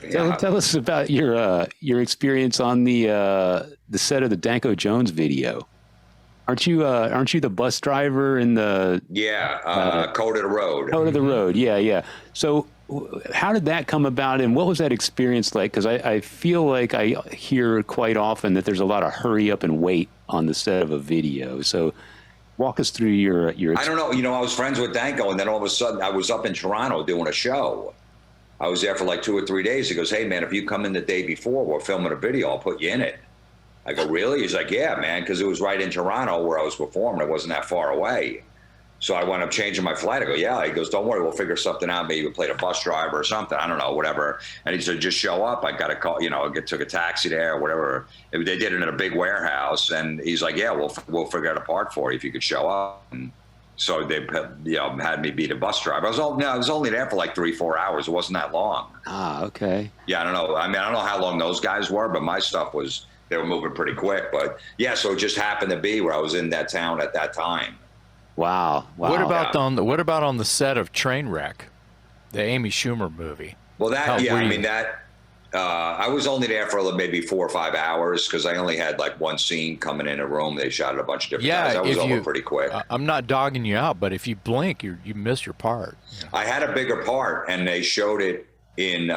Yeah. Tell us about your experience on the set of the Danko Jones video. Aren't you the bus driver in the Yeah. uh, Code of the road. Code of the Road? Yeah, yeah. So how did that come about, and what was that experience like? Because I feel like I hear quite often that there's a lot of hurry up and wait on the set of a video. So walk us through your I don't experience. know. I was friends with Danko, and then all of a sudden I was up in Toronto doing a show. I was there for like 2 or 3 days. He goes, "Hey, man, if you come in the day before, we're filming a video. I'll put you in it." I go, "Really?" He's like, "Yeah, man," because it was right in Toronto where I was performing. It wasn't that far away. So I wound up changing my flight. I go, "Yeah." He goes, "Don't worry, we'll figure something out. Maybe we played a bus driver or something. I don't know, whatever." And he said, "Just show up." I got a call, took a taxi there or whatever. They did it in a big warehouse. And he's like, "Yeah, we'll figure out a part for you if you could show up." And so they had me be the bus driver. I was only there for like 3-4 hours. It wasn't that long. Ah, okay. Yeah, I don't know. I mean, I don't know how long those guys were, but my stuff they were moving pretty quick. But yeah, so it just happened to be where I was in that town at that time. Wow. Wow. What about on the set of Trainwreck, the Amy Schumer movie? Well, I was only there for maybe 4 or 5 hours because I only had like one scene coming in a room. They shot it a bunch of different times. I was over pretty quick. I'm not dogging you out, but if you blink, you miss your part. I had a bigger part, and they showed it in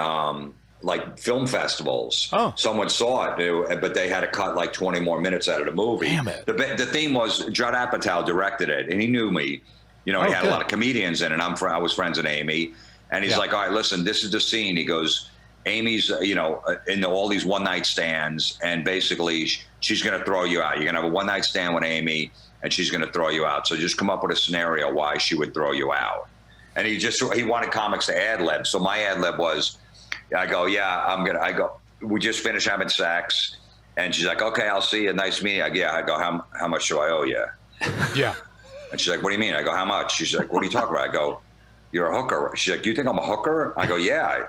like film festivals. Oh. Someone saw it, but they had to cut like 20 more minutes out of the movie. Damn it. The theme was Judd Apatow directed it, and he knew me. He had a lot of comedians in it. I was friends with Amy, and he's like, "All right, listen, this is the scene." He goes, "Amy's, in all these one-night stands, and basically she's going to throw you out. You're going to have a one-night stand with Amy, and she's going to throw you out. So just come up with a scenario why she would throw you out." And he wanted comics to ad-lib. So my ad-lib was, I go, we just finished having sex. And she's like, "Okay, I'll see you. Nice meeting you." I go, how much do I owe you? Yeah. And she's like, "What do you mean?" I go, "How much?" She's like, "What are you talking about?" I go, "You're a hooker." She's like, "Do you think I'm a hooker?" I go, "Yeah."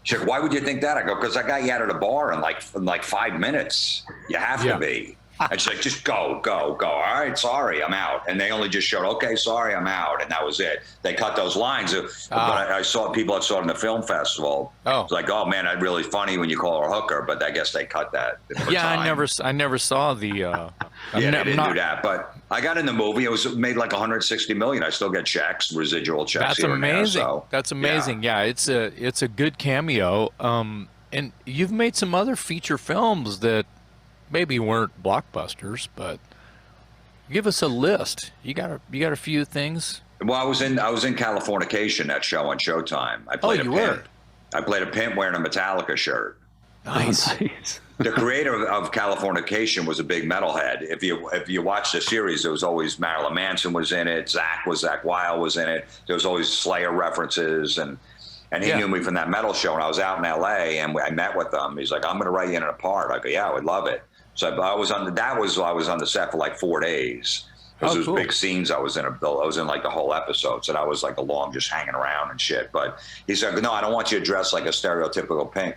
She's like, "Why would you think that?" I go, "Because I got you out of the bar in like 5 minutes. You have to be." And she's like, "Just go. All right, sorry, I'm out." And they only just showed, "Okay, sorry, I'm out," and that was it. They cut those lines. But I saw people that saw it in the film festival. Oh, it's like, "Oh man, that's really funny when you call her a hooker," but I guess they cut that. Yeah, I never saw the. Yeah, they didn't do that. But I got in the movie. It was made like 160 million. I still get checks, residual checks. That's here amazing. And there, so, That's amazing. Yeah, it's a good cameo. And you've made some other feature films that maybe weren't blockbusters, but give us a list. You got a few things. Well, I was in Californication, that show on Showtime. I played a pimp. I played a pimp wearing a Metallica shirt. Nice. The creator of Californication was a big metalhead. If you watch the series, there was always Marilyn Manson was in it. Zakk Wylde was in it. There was always Slayer references, and he knew me from that metal show. And I was out in L.A. and I met with him. He's like, "I'm going to write you in a part." I go, "Yeah, I would love it." So I was on the set for like 4 days. Because those big scenes I was in like the whole episode. So that was like along just hanging around and shit. But he said, "No, I don't want you to dress like a stereotypical pimp.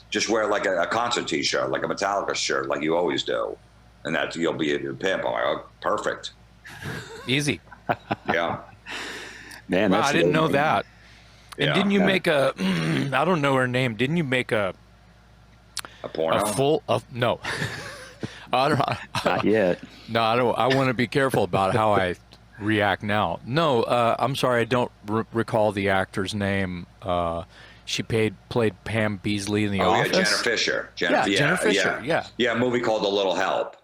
Just wear like a concert T-shirt, like a Metallica shirt, like you always do. And that you'll be a pimp." I'm like, "Oh, perfect." Easy. Yeah. Man, I didn't know that. And didn't you make a, I don't know her name, didn't you make a porno? No. I don't, Not yet. No, I don't. I want to be careful about how I react now. No, I'm sorry, I don't recall the actor's name. She played Pam Beasley in The Office. Yeah, Jenna Fisher. Jenna Fisher, Yeah, a movie called A Little Help.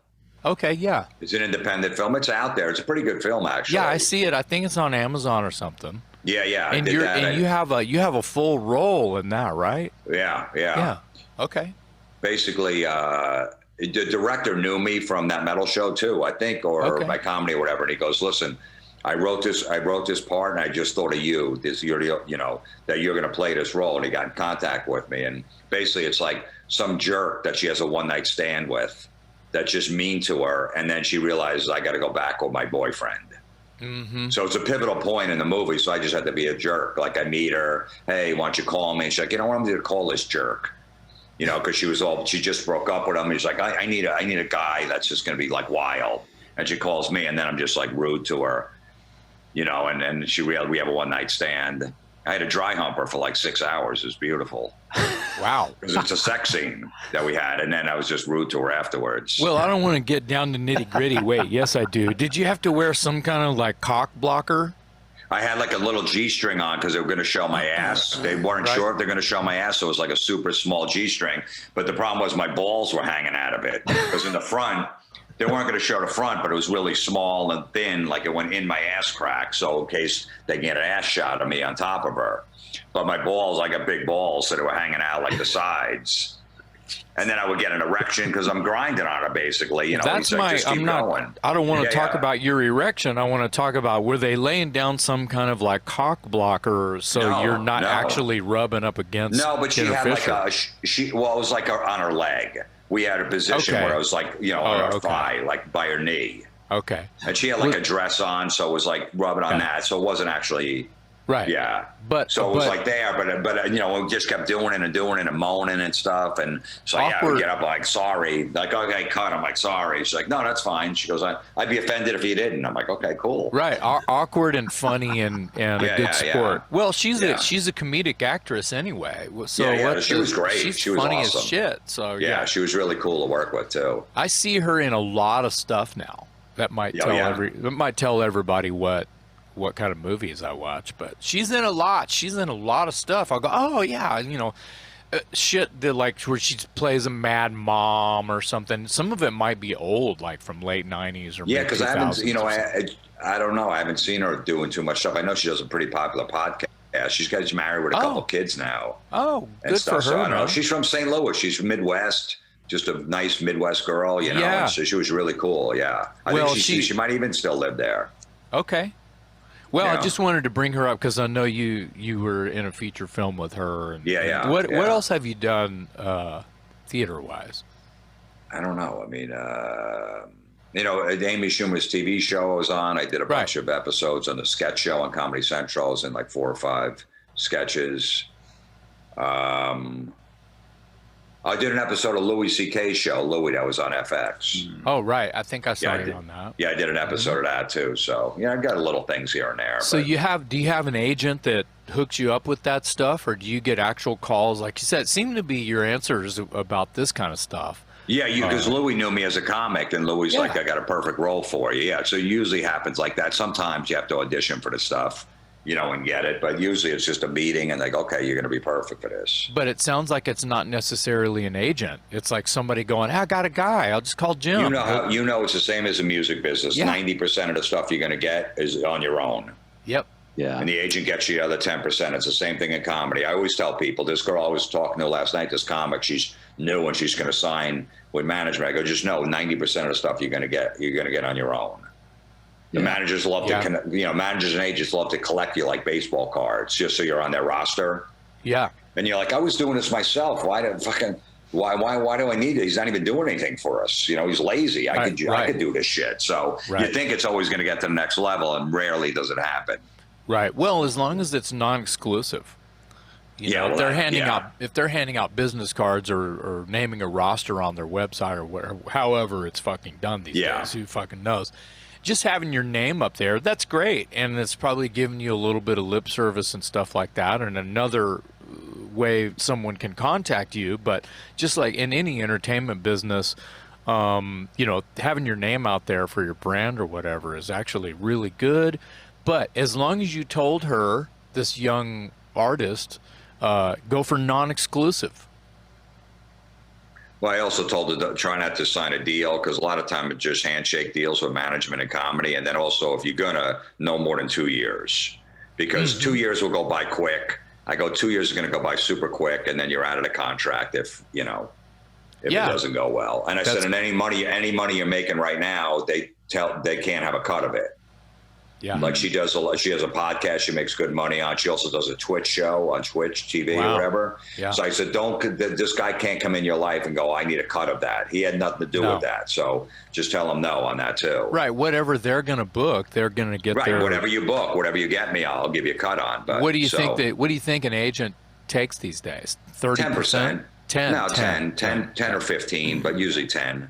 Okay, yeah. It's an independent film. It's out there. It's a pretty good film, actually. Yeah, I see it. I think it's on Amazon or something. Yeah. And you have a full role in that, right? Yeah. Yeah. Okay. Basically, the director knew me from that metal show too, I think, or my comedy or whatever. And he goes, "Listen, I wrote this part, and I just thought of you. That you're going to play this role." And he got in contact with me, and basically, it's like some jerk that she has a one-night stand with, that's just mean to her, and then she realizes, I got to go back with my boyfriend. Mm-hmm. So it's a pivotal point in the movie. So I just had to be a jerk. Like I meet her, "Hey, why don't you call me?" And she's like, "You know what? I'm going to call this jerk." Because she just broke up with him. He's like, I need a guy that's just going to be like wild. And she calls me, and then I'm just like rude to her, and then we have a one-night stand. I had to dry hump her for like 6 hours. It was beautiful. Wow. Because it's a sex scene that we had, and then I was just rude to her afterwards. Well, I don't want to get down to nitty gritty. Wait, yes, I do. Did you have to wear some kind of like cock blocker? I had like a little G-string on because they were going to show my ass. They weren't sure if they're going to show my ass, so it was like a super small G-string. But the problem was my balls were hanging out of it. Because in the front, they weren't going to show the front, but it was really small and thin, like it went in my ass crack. So in case they get an ass shot of me on top of her. But my balls, I got big balls, so they were hanging out like the sides. And then I would get an erection because I'm grinding on her, basically. You know, That's so just keep going. I don't want to talk about your erection. I want to talk about, were they laying down some kind of like cock blocker so you're not actually rubbing up against? No, but she had like it was like on her leg. We had a position where it was like, you know, on her thigh, like by her knee. Okay. And she had like a dress on, so it was like rubbing on that. So it wasn't actually. Right. Yeah. So it was like there, but you know, we just kept doing it and moaning and stuff. And so I would get up like, sorry, like, okay, cut. I'm like, sorry. She's like, no, that's fine. She goes, I'd be offended if you didn't. I'm like, okay, cool. Right. Awkward and funny and a good sport. Well, she's a comedic actress anyway. So she was great. She was funny awesome. as shit. So yeah, she was really cool to work with too. I see her in a lot of stuff now. That might tell everybody what kind of movies I watch, but she's in a lot. She's in a lot of stuff. I'll go, oh yeah, you know, shit that like where she plays a mad mom or something. Some of it might be old, like from late '90s or because I haven't, you know, I don't know. I haven't seen her doing too much stuff. I know she does a pretty popular podcast. She's married with a couple kids now. Oh, good for her. So I don't know. She's from St. Louis. She's from Midwest. Just a nice Midwest girl, you know. Yeah. So she was really cool. Yeah. I think she might even still live there. Okay. Well, I just wanted to bring her up because I know you were in a feature film with her. And, What else have you done theater-wise? I don't know. I mean, you know, Amy Schumer's TV show I was on. I did a bunch of episodes on the sketch show on Comedy Central. I was in like 4 or 5 sketches. I did an episode of Louis C.K.'s show, Louis, that was on FX. Oh, right. I think I saw you on that. Yeah, I did an episode of that too. So, yeah, I've got little things here and there. So do you have an agent that hooks you up with that stuff, or do you get actual calls? Like you said, it seemed to be your answers about this kind of stuff. Yeah, because Louis knew me as a comic, and Louis like, I got a perfect role for you. Yeah, so it usually happens like that. Sometimes you have to audition for the stuff, you know, and get it. But usually it's just a meeting and like, okay, you're going to be perfect for this. But it sounds like it's not necessarily an agent. It's like somebody going, hey, I got a guy. I'll just call Jim. You know, it's the same as the music business. 90% of the stuff you're going to get is on your own. Yep. Yeah. And the agent gets you the other 10%. It's the same thing in comedy. I always tell people, this girl I was talking to last night, this comic, she's new and she's going to sign with management. I go, just know 90% of the stuff you're going to get on your own. The managers love to, managers and agents love to collect you like baseball cards just so you're on their roster. Yeah. And you're like, I was doing this myself. Why do I need it? He's not even doing anything for us. You know, he's lazy. I could do this shit. So you think it's always going to get to the next level, and rarely does it happen. Right. Well, as long as it's non-exclusive. You know, if they're handing out business cards or naming a roster on their website or whatever, however it's fucking done these days, who fucking knows? Just having your name up there, that's great. And it's probably giving you a little bit of lip service and stuff like that. And another way someone can contact you. But just like in any entertainment business, you know, having your name out there for your brand or whatever is actually really good. But as long as you told her, this young artist, go for non-exclusive. Well, I also told her to try not to sign a deal because a lot of time it's just handshake deals with management and comedy. And then also if you're going to, no more than 2 years because 2 years will go by quick. I go 2 years is going to go by super quick. And then you're out of the contract if it doesn't go well. And I said, and any money you're making right now, they can't have a cut of it. Yeah. Like she has a podcast she makes good money on. She also does a Twitch show on Twitch TV or whatever. Yeah. So I said, this guy can't come in your life and go, I need a cut of that. He had nothing to do with that. So just tell him no on that too. Right. Whatever they're going to book, they're going to get their... Whatever you book, whatever you get me, I'll give you a cut on. But what do you think an agent takes these days? 30%? 10%. 10 or 15, but usually 10.